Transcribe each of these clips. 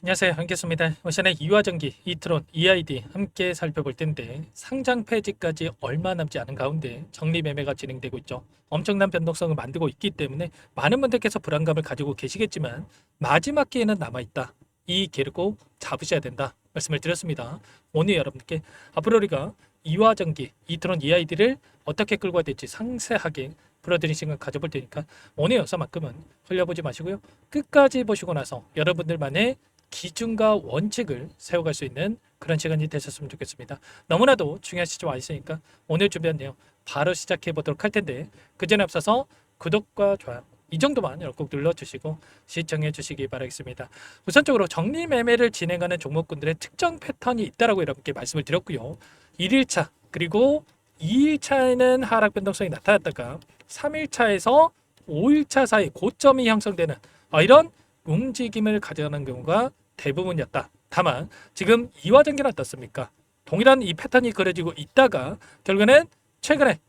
안녕하세요, 한기수입니다. 오션의 이화전기, 이트론, EID 함께 살펴볼 텐데 상장 폐지까지 얼마 남지 않은 가운데 적리 매매가 진행되고 있죠. 엄청난 변동성을 만들고 있기 때문에 많은 분들께서 불안감을 가지고 계시겠지만 마지막 기회는 남아있다. 이 기회를 꼭 잡으셔야 된다. 말씀을 드렸습니다. 오늘 여러분께 앞으로 우리가 이화전기, 이트론, EID를 어떻게 끌고 가야 될지 상세하게 풀어드린 시간 가져볼 테니까 오늘 영상만큼은 흘려보지 마시고요. 끝까지 보시고 나서 여러분들만의 기준과 원칙을 세워갈 수 있는 그런 시간이 되셨으면 좋겠습니다. 너무나도 중요한 시점 와 있으니까 오늘 준비한 내용 바로 시작해 보도록 할 텐데 그 전에 앞서서 구독과 좋아요 이 정도만 꼭 눌러주시고 시청해 주시기 바라겠습니다. 우선적으로 정리 매매를 진행하는 종목군들의 특정 패턴이 있다라고 여러분께 말씀을 드렸고요. 1일차 그리고 2일차에는 하락 변동성이 나타났다가 3일차에서 5일차 사이 고점이 형성되는 이런 움직임을 가져가는 경우가 대부분이었다. 다만 지금 이화전기는 어떻습니까? 동일한 이 패턴이 그려지고 있다가 결국에는 최근에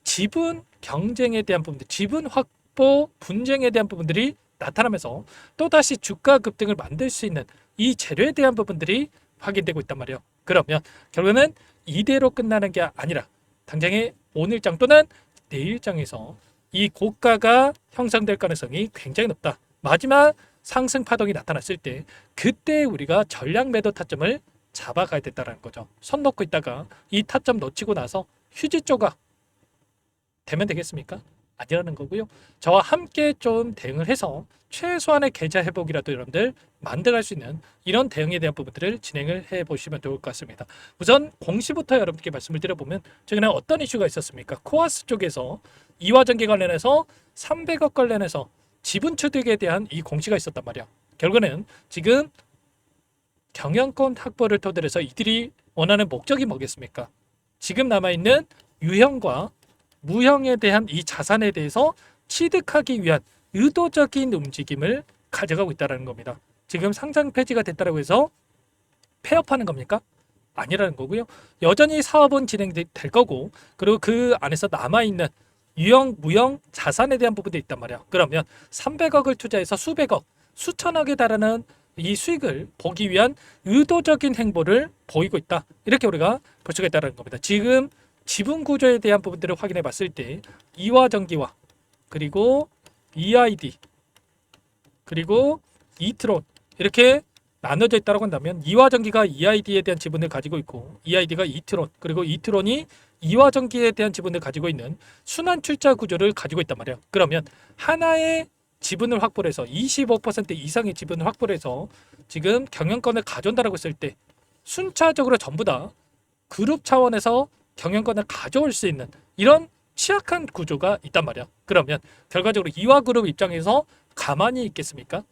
지분 경쟁에 대한 부분들, 지분 확보 분쟁에 대한 부분들이 나타나면서 또다시 주가 급등을 만들 수 있는 이 재료에 대한 부분들이 확인되고 있단 말이에요. 그러면 결국에는 이대로 끝나는 게 아니라 당장의 오늘장 또는 내일장에서 이 고가가 형성될 가능성이 굉장히 높다. 마지막 상승 파동이 나타났을 때 그때 우리가 전략 매도 타점을 잡아가야 된다는 거죠. 손 놓고 있다가 이 타점 놓치고 나서 휴지 조각 되면 되겠습니까? 아니라는 거고요. 저와 함께 좀 대응을 해서 최소한의 계좌 회복이라도 여러분들 만들어갈 수 있는 이런 대응에 대한 부분들을 진행을 해 보시면 좋을 것 같습니다. 우선 공시부터 여러분께 말씀을 드려보면 최근에 어떤 이슈가 있었습니까? 코아스 쪽에서 이화전기 관련해서 300억 관련해서 지분 취득에 대한 이 공시가 있었단 말이야. 결국에는 지금 경영권 확보를 토대로 해서 이들이 원하는 목적이 뭐겠습니까? 지금 남아있는 유형과 무형에 대한 이 자산에 대해서 취득하기 위한 의도적인 움직임을 가져가고 있다는 겁니다. 지금 상장 폐지가 됐다고 해서 폐업하는 겁니까? 아니라는 거고요. 여전히 사업은 진행될 거고 그리고 그 안에서 남아있는 유형, 무형 자산에 대한 부분도 있단 말이야. 그러면 300억을 투자해서 수백억, 수천억에 달하는 이 수익을 보기 위한 의도적인 행보를 보이고 있다. 이렇게 우리가 볼 수가 있다는 겁니다. 지금 지분 구조에 대한 부분들을 확인해 봤을 때 이화전기와 그리고 EID 그리고 이트론 이렇게 나눠져 있다고 한다면 이화전기가 EID에 대한 지분을 가지고 있고 EID가 이트론 그리고 이트론이 이화전기에 대한 지분을 가지고 있는 순환 출자 구조를 가지고 있단 말이에요. 그러면 하나의 지분을 확보를 해서 25% 이상의 지분을 확보를 해서 지금 경영권을 가져온다고 했을 때 순차적으로 전부 다 그룹 차원에서 경영권을 가져올 수 있는 이런 취약한 구조가 있단 말이야. 그러면 결과적으로 이화그룹 입장에서 가만히 있겠습니까?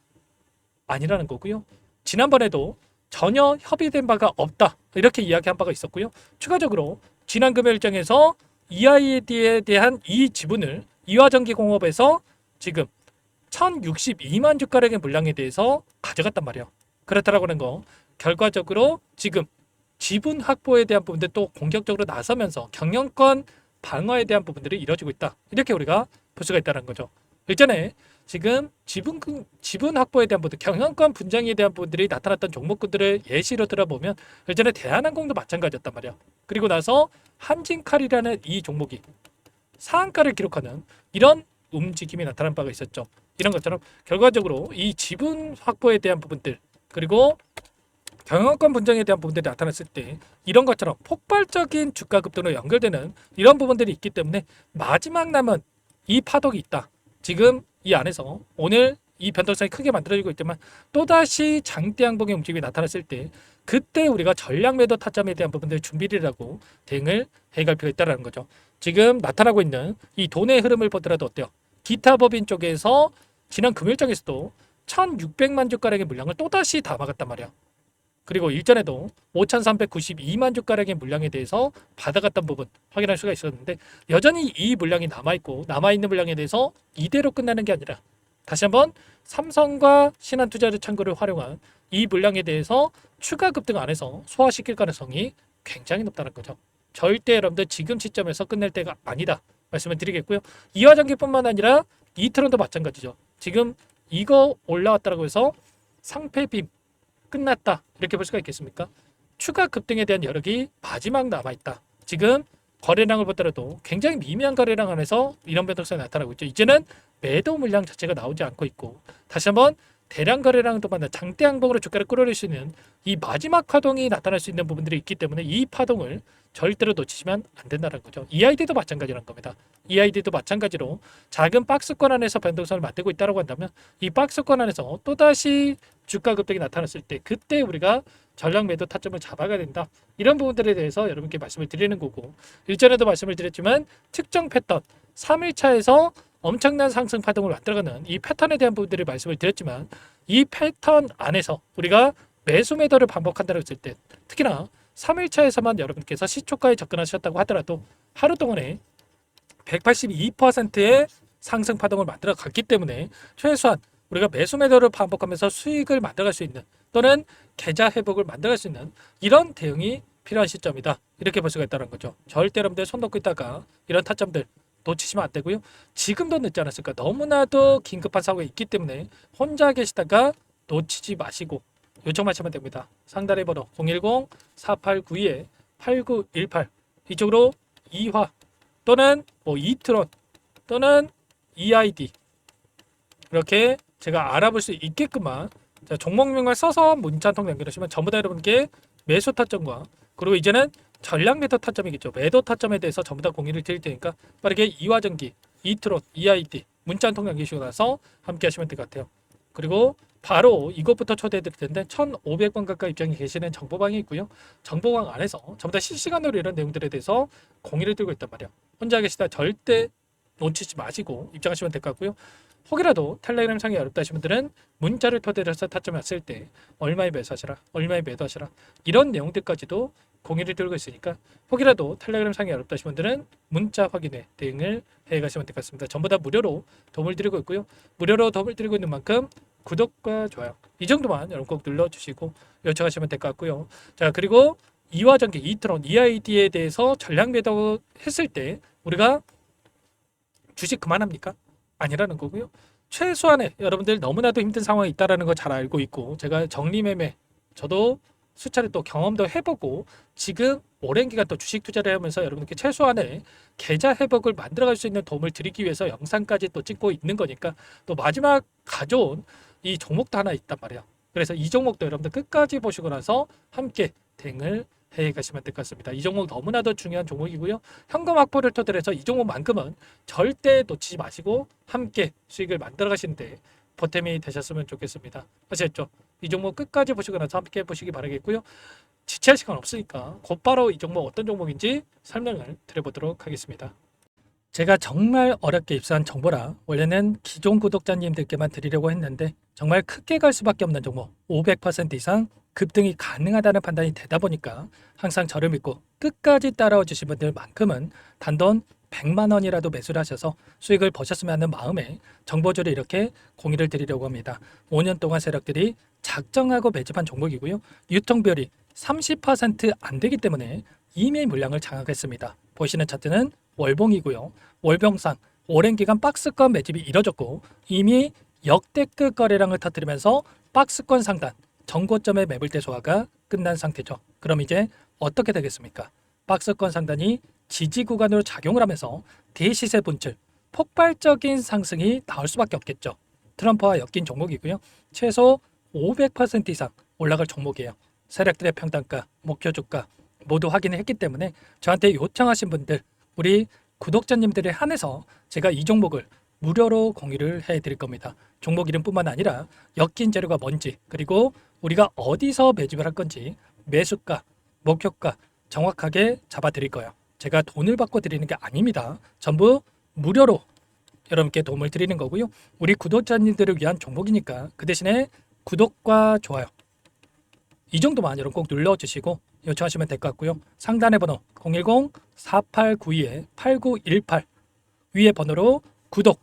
아니라는 거고요. 지난번에도 전혀 협의된 바가 없다 이렇게 이야기한 바가 있었고요. 추가적으로 지난 금요일장에서 EID에 대한 이 지분을 이화전기공업에서 지금 1062만 주가량의 물량에 대해서 가져갔단 말이에요. 그렇다라고 하는 거 결과적으로 지금 지분 확보에 대한 부분들 또 공격적으로 나서면서 경영권 방어에 대한 부분들이 이루어지고 있다. 이렇게 우리가 볼 수가 있다는 거죠. 일전에 지금 지분 확보에 대한 부분, 경영권 분쟁에 대한 부분들이 나타났던 종목군들을 예시로 들어보면 일전에 대한항공도 마찬가지였단 말이야. 그리고 나서 한진칼이라는 이 종목이 상한가를 기록하는 이런 움직임이 나타난 바가 있었죠. 이런 것처럼 결과적으로 이 지분 확보에 대한 부분들 그리고 경영권 분쟁에 대한 부분들이 나타났을 때 이런 것처럼 폭발적인 주가 급등으로 연결되는 이런 부분들이 있기 때문에 마지막 남은 이 파동이 있다. 지금 이 안에서 오늘 이 변동성이 크게 만들어지고 있지만 또다시 장대 양봉의 움직임이 나타났을 때 그때 우리가 전략 매도 타점에 대한 부분들을 준비를 하고 대응을 해갈 필요가 있다는 거죠. 지금 나타나고 있는 이 돈의 흐름을 보더라도 어때요? 기타 법인 쪽에서 지난 금요일장에서도 1600만 주가량의 물량을 또다시 다 막았단 말이야. 그리고 일전에도 5392만 주가량의 물량에 대해서 받아갔던 부분 확인할 수가 있었는데 여전히 이 물량이 남아있고 남아있는 물량에 대해서 이대로 끝나는 게 아니라 다시 한번 삼성과 신한투자자창구를 활용한 이 물량에 대해서 추가 급등 안에서 소화시킬 가능성이 굉장히 높다는 거죠. 절대 여러분들 지금 시점에서 끝낼 때가 아니다 말씀을 드리겠고요. 이화전기뿐만 아니라 이트론도 마찬가지죠. 지금 이거 올라왔다고 해서 상패빔 끝났다 이렇게 볼 수가 있겠습니까? 추가 급등에 대한 여력이 마지막 남아있다. 지금 거래량을 보더라도 굉장히 미미한 거래량 안에서 이런 변동성이 나타나고 있죠. 이제는 매도 물량 자체가 나오지 않고 있고 다시 한번 대량 거래량도 만나 장대 양봉으로 주가를 끌어올릴 수 있는 이 마지막 파동이 나타날 수 있는 부분들이 있기 때문에 이 파동을 절대로 놓치시면 안 된다는 거죠. EID도 마찬가지란 겁니다. EID도 마찬가지로 작은 박스권 안에서 변동성을 만들고 있다고 한다면 이 박스권 안에서 또다시 주가 급등이 나타났을 때 그때 우리가 전략 매도 타점을 잡아가야 된다. 이런 부분들에 대해서 여러분께 말씀을 드리는 거고 일전에도 말씀을 드렸지만 특정 패턴 3일차에서 엄청난 상승 파동을 만들어가는 이 패턴에 대한 부분들을 말씀을 드렸지만 이 패턴 안에서 우리가 매수 매도를 반복한다고 했을 때 특히나 3일차에서만 여러분께서 시초가에 접근하셨다고 하더라도 하루 동안에 182%의 상승 파동을 만들어 갔기 때문에 최소한 우리가 매수 매도를 반복하면서 수익을 만들어갈 수 있는 또는 계좌 회복을 만들어갈 수 있는 이런 대응이 필요한 시점이다. 이렇게 볼 수가 있다는 거죠. 절대 여러분들 손 놓고 있다가 이런 타점들 놓치시면 안 되고요. 지금도 늦지 않았을까? 너무나도 긴급한 상황이 있기 때문에 혼자 계시다가 놓치지 마시고 요청하시면 됩니다. 상단의 번호 010-4892-8918 이쪽으로 이화 또는 이트론 또는 EID 이렇게 제가 알아볼 수 있게끔만 종목명만 써서 문자 한 통 남겨주시면 전부 다 여러분께 매수 타점과 그리고 이제는 전략 매도 타점이겠죠. 매도 타점에 대해서 전부 다 공유를 드릴 테니까 빠르게 이화전기, 이트론, EID 문자 한 통 남기시고 나서 함께 하시면 될 것 같아요. 그리고 바로 이것부터 초대해 드릴 텐데 1,500번 가까이 입장이 계시는 정보방이 있고요. 정보방 안에서 전부 다 실시간으로 이런 내용들에 대해서 공유를 들고 있단 말이에요. 혼자 계시다 절대 놓치지 마시고 입장하시면 될 것 같고요. 혹이라도 텔레그램 창이 어렵다 하시는 분들은 문자를 토대로 해서 타점이 왔을 때 얼마에 매수하시라, 얼마에 매도하시라 이런 내용들까지도 공유를 들고 있으니까 혹이라도 텔레그램 창이 어렵다 하시는 분들은 문자 확인에 대응을 해가시면 될 것 같습니다. 전부 다 무료로 도움을 드리고 있고요. 무료로 도움을 드리고 있는 만큼 구독과 좋아요 이 정도만 여러분 꼭 눌러주시고 요청하시면 될 것 같고요. 자 그리고 이화전기, 이트론, EID에 대해서 전략 매도 했을 때 우리가 주식 그만합니까? 아니라는 거고요. 최소한의 여러분들 너무나도 힘든 상황이 있다는 거 잘 알고 있고 제가 정리매매 저도 수차례 또 경험도 해보고 지금 오랜 기간 또 주식 투자를 하면서 여러분께 최소한의 계좌 회복을 만들어갈 수 있는 도움을 드리기 위해서 영상까지 또 찍고 있는 거니까 또 마지막 가져온 이 종목도 하나 있단 말이에요. 그래서 이 종목도 여러분들 끝까지 보시고 나서 함께 대응을 해 가시면 될 것 같습니다. 이 종목 너무나도 중요한 종목이고요. 현금 확보를 토대로 해서 이 종목만큼은 절대 놓치지 마시고 함께 수익을 만들어 가시는데 보탬이 되셨으면 좋겠습니다. 아시겠죠? 이 종목 끝까지 보시고 나서 함께 보시기 바라겠고요. 지체할 시간 없으니까 곧바로 이 종목 어떤 종목인지 설명을 드려보도록 하겠습니다. 제가 정말 어렵게 입수한 정보라 원래는 기존 구독자님들께만 드리려고 했는데 정말 크게 갈 수밖에 없는 종목 500% 이상 급등이 가능하다는 판단이 되다 보니까 항상 저를 믿고 끝까지 따라와 주신 분들만큼은 단돈 100만 원이라도 매수를 하셔서 수익을 보셨으면 하는 마음에 정보주를 이렇게 공유를 드리려고 합니다. 5년 동안 세력들이 작정하고 매집한 종목이고요. 유통비율이 30%안 되기 때문에 이미 물량을 장악했습니다. 보시는 차트는 월봉이고요. 월봉상 오랜 기간 박스권 매집이 이뤄졌고 이미 역대급 거래량을 터뜨리면서 박스권 상단 정고점의 매물대 소화가 끝난 상태죠. 그럼 이제 어떻게 되겠습니까? 박스권 상단이 지지 구간으로 작용을 하면서 대시세 분출, 폭발적인 상승이 나올 수밖에 없겠죠. 트럼프와 엮인 종목이고요. 최소 500% 이상 올라갈 종목이에요. 세력들의 평단가, 목표 주가 모두 확인을 했기 때문에 저한테 요청하신 분들, 우리 구독자님들에 한해서 제가 이 종목을 무료로 공유를 해드릴 겁니다. 종목 이름뿐만 아니라 엮인 재료가 뭔지 그리고 우리가 어디서 매집을 할 건지 매수가, 목표가 정확하게 잡아드릴 거예요. 제가 돈을 받고 드리는 게 아닙니다. 전부 무료로 여러분께 도움을 드리는 거고요. 우리 구독자님들을 위한 종목이니까 그 대신에 구독과 좋아요 이 정도만 여러분 꼭 눌러주시고 요청하시면 될 것 같고요. 상단의 번호 010-4892-8918 위에 번호로 구독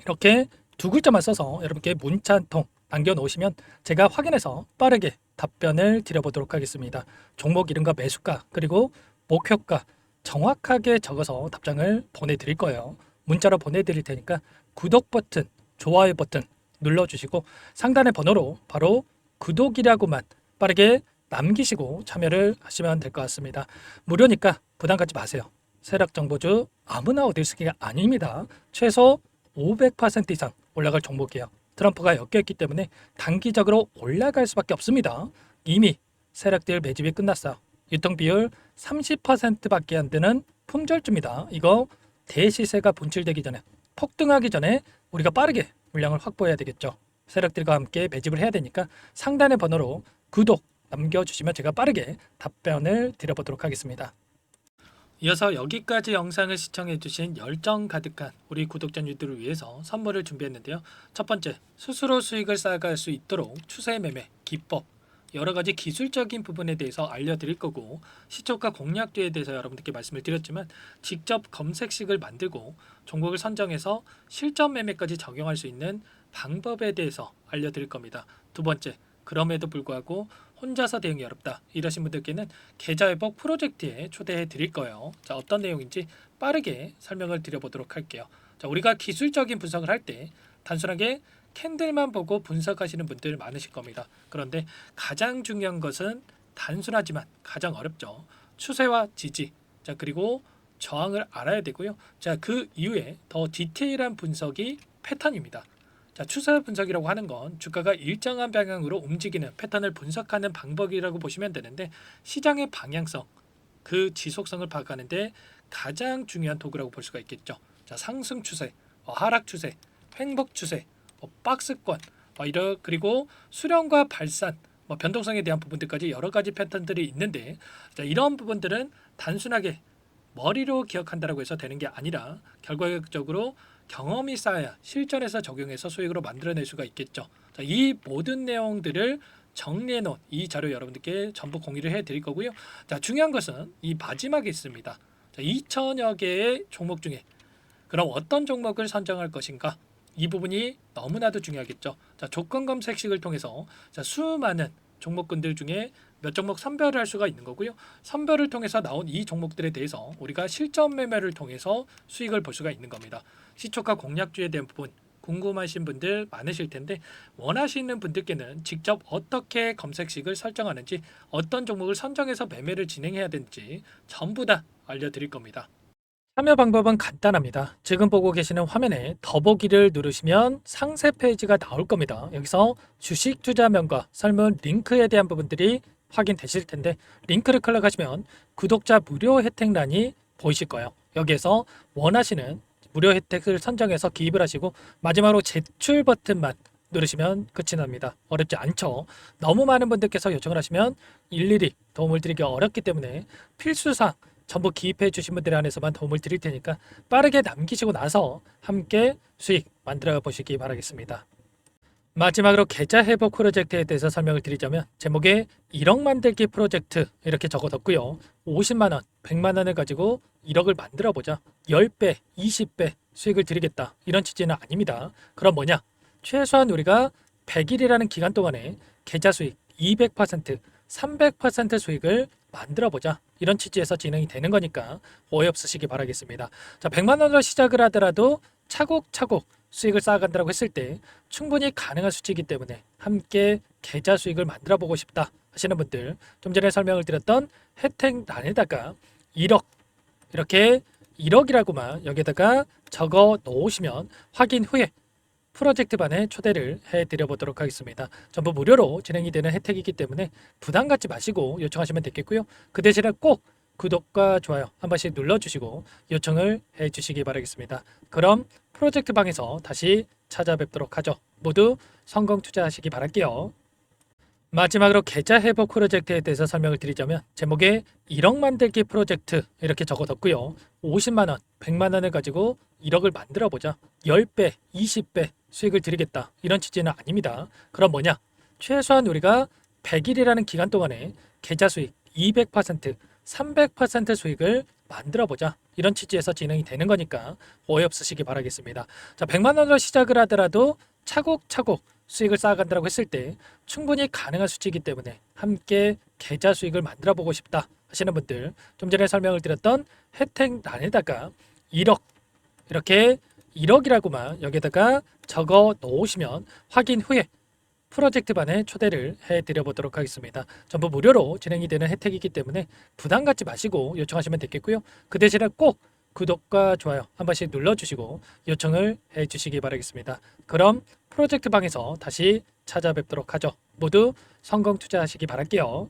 이렇게 두 글자만 써서 여러분께 문자 한 통 남겨놓으시면 제가 확인해서 빠르게 답변을 드려보도록 하겠습니다. 종목 이름과 매수가 그리고 목표가 정확하게 적어서 답장을 보내드릴 거예요. 문자로 보내드릴 테니까 구독 버튼, 좋아요 버튼 눌러주시고 상단의 번호로 바로 구독이라고만 빠르게 남기시고 참여를 하시면 될 것 같습니다. 무료니까 부담 갖지 마세요. 세력정보주 아무나 얻을 수 있는 게 아닙니다. 최소 500% 이상 올라갈 종목이에요. 트럼프가 엮여있기 때문에 단기적으로 올라갈 수밖에 없습니다. 이미 세력들 매집이 끝났어요. 유통비율 30%밖에 안 되는 품절주입니다. 이거 대시세가 분출되기 전에, 폭등하기 전에 우리가 빠르게 물량을 확보해야 되겠죠. 세력들과 함께 매집을 해야 되니까 상단의 번호로 구독 남겨주시면 제가 빠르게 답변을 드려보도록 하겠습니다. 이어서 여기까지 영상을 시청해주신 열정 가득한 우리 구독자님들을 위해서 선물을 준비했는데요. 첫 번째, 스스로 수익을 쌓아갈 수 있도록 추세 매매 기법, 여러 가지 기술적인 부분에 대해서 알려드릴 거고, 시초가 공략주에 대해서 여러분들께 말씀을 드렸지만 직접 검색식을 만들고 종목을 선정해서 실전 매매까지 적용할 수 있는 방법에 대해서 알려드릴 겁니다. 두 번째, 그럼에도 불구하고 혼자서 대응이 어렵다 이러신 분들께는 계좌회복 프로젝트에 초대해 드릴 거예요. 자, 어떤 내용인지 빠르게 설명을 드려보도록 할게요. 자, 우리가 기술적인 분석을 할 때 단순하게 캔들만 보고 분석하시는 분들 많으실 겁니다. 그런데 가장 중요한 것은 단순하지만 가장 어렵죠. 추세와 지지, 자, 그리고 저항을 알아야 되고요. 자, 그 이후에 더 디테일한 분석이 패턴입니다. 자, 추세 분석이라고 하는 건 주가가 일정한 방향으로 움직이는 패턴을 분석하는 방법이라고 보시면 되는데, 시장의 방향성, 그 지속성을 파악하는데 가장 중요한 도구라고 볼 수가 있겠죠. 자, 상승 추세, 하락 추세, 횡복 추세, 박스권, 그리고 수렴과 발산, 변동성에 대한 부분들까지 여러 가지 패턴들이 있는데, 자, 이런 부분들은 단순하게 머리로 기억한다라고 해서 되는 게 아니라 결과적으로 경험이 쌓아야 실전에서 적용해서 수익으로 만들어낼 수가 있겠죠. 자, 이 모든 내용들을 정리해 놓은 이 자료 여러분들께 전부 공유를 해 드릴 거고요. 자, 중요한 것은 이 마지막에 있습니다. 자, 2천여 개의 종목 중에 그럼 어떤 종목을 선정할 것인가? 이 부분이 너무나도 중요하겠죠. 자, 조건 검색식을 통해서 자, 수많은 종목군들 중에 몇 종목 선별을 할 수가 있는 거고요. 선별을 통해서 나온 이 종목들에 대해서 우리가 실전 매매를 통해서 수익을 볼 수가 있는 겁니다. 시초가 공략주에 대한 부분 궁금하신 분들 많으실 텐데, 원하시는 분들께는 직접 어떻게 검색식을 설정하는지, 어떤 종목을 선정해서 매매를 진행해야 되는지 전부 다 알려드릴 겁니다. 참여 방법은 간단합니다. 지금 보고 계시는 화면에 더보기를 누르시면 상세 페이지가 나올 겁니다. 여기서 주식 투자명과 설문 링크에 대한 부분들이 확인되실 텐데, 링크를 클릭하시면 구독자 무료 혜택란이 보이실 거예요. 여기에서 원하시는 무료 혜택을 선정해서 기입을 하시고 마지막으로 제출 버튼만 누르시면 끝이 납니다. 어렵지 않죠? 너무 많은 분들께서 요청을 하시면 일일이 도움을 드리기 어렵기 때문에 필수상 전부 기입해 주신 분들 안에서만 도움을 드릴 테니까 빠르게 남기시고 나서 함께 수익 만들어 보시기 바라겠습니다. 마지막으로 계좌 회복 프로젝트에 대해서 설명을 드리자면, 제목에 1억 만들기 프로젝트 이렇게 적어뒀고요. 50만 원, 100만 원을 가지고 1억을 만들어 보자. 10배, 20배 수익을 드리겠다. 이런 취지는 아닙니다. 그럼 뭐냐? 최소한 우리가 100일이라는 기간 동안에 계좌 수익 200%, 300% 수익을 만들어 보자. 이런 취지에서 진행이 되는 거니까 오해 없으시기 바라겠습니다. 자, 100만 원으로 시작을 하더라도 차곡차곡 수익을 쌓아간다고 했을 때 충분히 가능한 수치이기 때문에 함께 계좌 수익을 만들어 보고 싶다 하시는 분들, 좀 전에 설명을 드렸던 혜택란에다가 1억, 이렇게 1억이라고만 여기다가 적어 놓으시면 확인 후에 프로젝트 반에 초대를 해드려 보도록 하겠습니다. 전부 무료로 진행이 되는 혜택이기 때문에 부담 갖지 마시고 요청하시면 되겠고요. 그 대신에 꼭 구독과 좋아요 한 번씩 눌러주시고 요청을 해주시기 바라겠습니다. 그럼 프로젝트 방에서 다시 찾아뵙도록 하죠. 모두 성공 투자하시기 바랄게요. 마지막으로 계좌 회복 프로젝트에 대해서 설명을 드리자면, 제목에 1억 만들기 프로젝트 이렇게 적어뒀고요. 50만 원, 100만 원을 가지고 1억을 만들어 보자. 10배, 20배 수익을 드리겠다. 이런 취지는 아닙니다. 그럼 뭐냐? 최소한 우리가 100일이라는 기간 동안에 계좌 수익 200%, 300% 수익을 만들어 보자. 이런 취지에서 진행이 되는 거니까 오해 없으시기 바라겠습니다. 자, 100만 원으로 시작을 하더라도 차곡차곡 수익을 쌓아간다고 했을 때 충분히 가능한 수치이기 때문에 함께 계좌 수익을 만들어 보고 싶다 하시는 분들, 좀 전에 설명을 드렸던 혜택란에다가 1억, 이렇게 1억이라고만 여기다가 적어 놓으시면 확인 후에 프로젝트 반에 초대를 해드려 보도록 하겠습니다. 전부 무료로 진행이 되는 혜택이기 때문에 부담 갖지 마시고 요청하시면 되겠고요. 그 대신에 꼭 구독과 좋아요 한 번씩 눌러주시고 요청을 해주시기 바라겠습니다. 그럼 프로젝트 방에서 다시 찾아뵙도록 하죠. 모두 성공 투자하시기 바랄게요.